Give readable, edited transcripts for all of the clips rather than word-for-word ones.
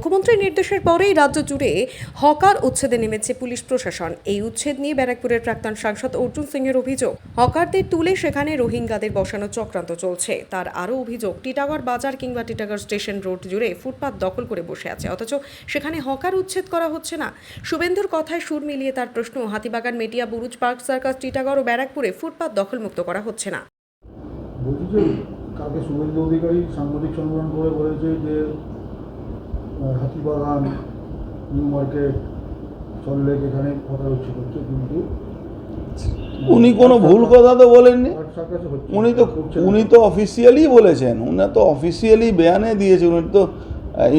মুখ্যমন্ত্রীর নির্দেশের পরেই রাজ্য জুড়ে হকার উচ্ছেদে নেমেছে পুলিশ প্রশাসন। এই উচ্ছেদ নিয়ে ব্যারাকপুরের প্রাক্তন সাংসদ অর্জুন সিংয়ের অভিযোগ, হকারদের তুলে সেখানে রোহিঙ্গাদের বসানোর চক্রান্ত চলছে। তার আরও অভিযোগ, টিটাগড় বাজার কিংবা টিটাগড় স্টেশন রোড জুড়ে ফুটপাত দখল করে বসে আছে, অথচ সেখানে হকার উচ্ছেদ করা হচ্ছে না। শুভেন্দুর কথায় সুর মিলিয়ে তার প্রশ্ন, হাতিবাগান, মেটিয়া, বুরুজ পার্ক সার্কাস, টিটাগড় ও ব্যারাকপুরে ফুটপাত দখলমুক্ত করা হচ্ছে না। বলছি যে কালকে শুভেন্দু অধিকারী সাংবাদিক সম্মেলন করে বলেছে যে হাতিবাগান, নিউ মার্কেট, সল্টলেক এখানে কথা উচ্ছেদ হচ্ছে, কিন্তু উনি কোনো ভুল কথা তো বলেননি। সার্কাসে হচ্ছে। উনি তো অফিসিয়ালি বলেছেন, উনি তো অফিসিয়ালি বয়ানে দিয়েছেন, উনি তো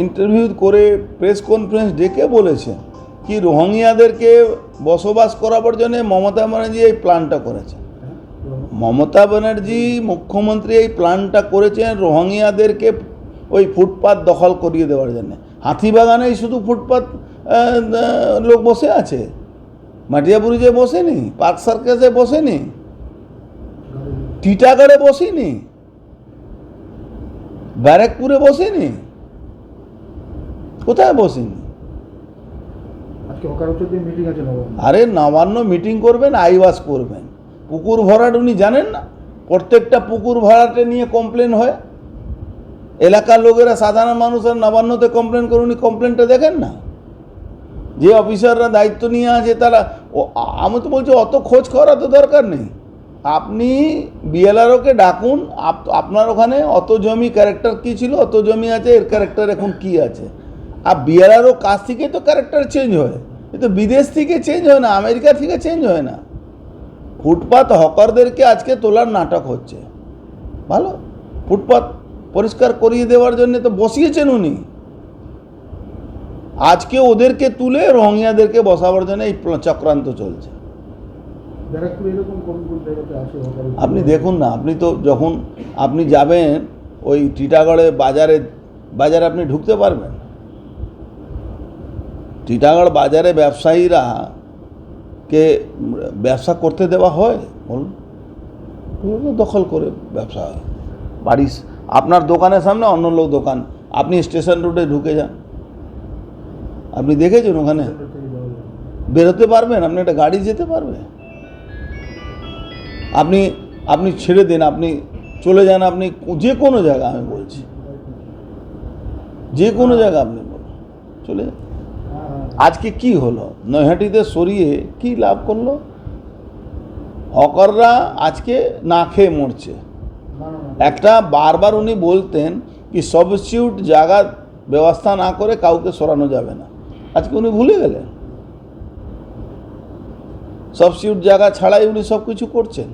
ইন্টারভিউ করে প্রেস কনফারেন্স ডেকে বলেছেন কি রোহিঙ্গাদেরকে বসবাস করাবার জন্য মমতা ব্যানার্জি এই প্ল্যানটা করেছেন। মমতা ব্যানার্জি মুখ্যমন্ত্রী এই প্ল্যানটা করেছেন রোহিঙ্গাদেরকে ওই ফুটপাত দখল করিয়ে দেওয়ার জন্য। হাতিবাগানেই শুধু ফুটপাত লোক বসে আছে, মাটিয়া বুরুজে বসেনি, পার্ক সার্কাসে বসেনি, টিটাগড়ে বসেনি, ব্যারাকপুরে বসেনি, কোথায় বসেনি? আজকে হকার উচ্ছেদের মিটিং আছে নবান্ন। আরে নবান্ন মিটিং করবেন, আইওয়াস করবেন। পুকুর ভরাট উনি জানেন না? প্রত্যেকটা পুকুর ভরাটে নিয়ে কমপ্লেন হয়, এলাকার লোকেরা, সাধারণ মানুষের নবান্নতে কমপ্লেন করে, উনি কমপ্লেনটা দেখেন না? যে অফিসাররা দায়িত্ব নিয়ে আছে তারা, আমি তো বলছি অত খোঁজ করা তো দরকার নেই। আপনি বিএলআরওকে ডাকুন, আপনার ওখানে অত জমি ক্যারেক্টার কী ছিল, অত জমি আছে, এর ক্যারেক্টার এখন কি আছে। আর বিএলআরও কাছ থেকে তো ক্যারেক্টার চেঞ্জ হয়, এ তো বিদেশ থেকে চেঞ্জ হয় না, আমেরিকা থেকে চেঞ্জ হয় না। ফুটপাত হকারদেরকে আজকে তোলার নাটক হচ্ছে। ভালো, ফুটপাত পরিষ্কার করিয়ে দেওয়ার জন্য তো বসিয়েছেন উনি, আজকে ওদেরকে তুলে রোহিঙ্গাদেরকে বসাবার জন্য এই চক্রান্ত চলছে। ব্যারাকপুরে এরকম কোন কোন জায়গাতে আছে হকার? আপনি দেখুন না, আপনি তো যখন আপনি যাবেন ওই টিটাগড়ে বাজারে আপনি ঢুকতে পারবেন। টিটাগড় বাজারে ব্যবসায়ীরা কে ব্যবসা করতে দেওয়া হয় বলুন? দখল করে ব্যবসা হয়। বাড়ি, আপনার দোকানের সামনে অন্য লোক দোকান, আপনি স্টেশন রোডে ঢুকে যান, আপনি দেখেছেন ওখানে বেরোতে পারবেন? আপনি একটা গাড়ি যেতে পারবে? আপনি ছেড়ে দিন, আপনি চলে যান, আপনি যে কোনো জায়গা, আমি বলছি যে কোনো জায়গা আপনি বলুন, চলে যান। আজকে কি হলো? নৈহাটিতে সরিয়ে কি লাভ করলো? হকাররা আজকে না খেয়ে মরছে। একটা বারবার উনি বলতেন কি সাবস্টিটিউট জায়গা ব্যবস্থা না করে কাউকে সরানো যাবে না, আজকে উনি ভুলে গেলেন। সাবস্টিটিউট জায়গা ছাড়াই উনি সব কিছু করছেন।